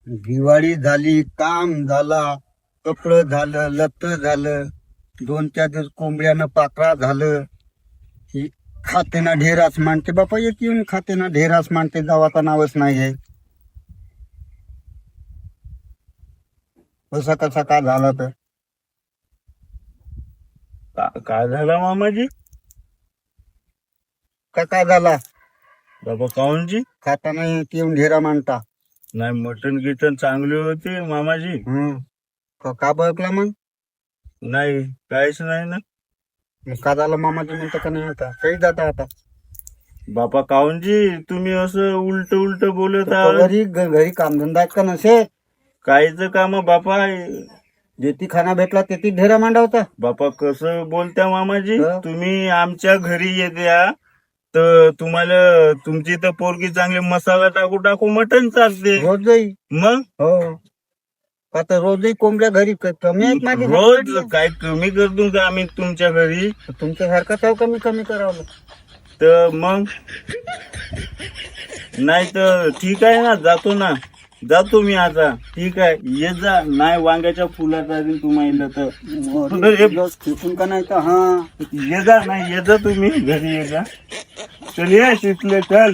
दिवाळी झाली, काम झाला, कपडं झालं, लत्त झालं, 2-4 दिवस कोंबड्यानं पाकळा झालं. ही खातेना ढेरास मांडते बापा, एक येऊन खातेना ढेरास मांडते, जावाचा नावच नाही आहे. कसा कसा का झाला तर काय झालं मामाजी? का झाला बाबा काऊनजी? खाताना येऊन ढेरा मांडता. नाही, मटण गिटन चांगली होती मामाजी. का बळकला मग? नाही, काहीच नाही ना. मग का झालं मामाजी म्हणता का नाही? आता काही जाता आता बापा काऊनजी तुम्ही असं उलट बोलत आहात. घरी कामधंदा आहेत का नसे? काहीच काम बापा. जेती खाना भेटला तेती ढेरा मांडावता. बापा कसं बोलत्या मामाजी? हं? तुम्ही आमच्या घरी येत्या तर तुम्हाला तुमची तर पोरगी चांगली मसाला टाकू टाकू मटण चालते. रोज जाई मग हो का तर रोजही कोंबड्या घरी कमी आहेत माझी. रोज काय कमी करतो का आम्ही तुमच्या घरी? तुमच्यासारखा चाव कमी कमी करावं. तर मग नाही तर ठीक आहे ना, जातो ना, जातो मी आता. ठीक आहे, ये जा. नाही वांग्याच्या फुलाचा तुम्हाला तर खेचून का नाही तर हा ये जा. नाही, ये जा तुम्ही घरी, ये जा. चल ये शिकले, चल.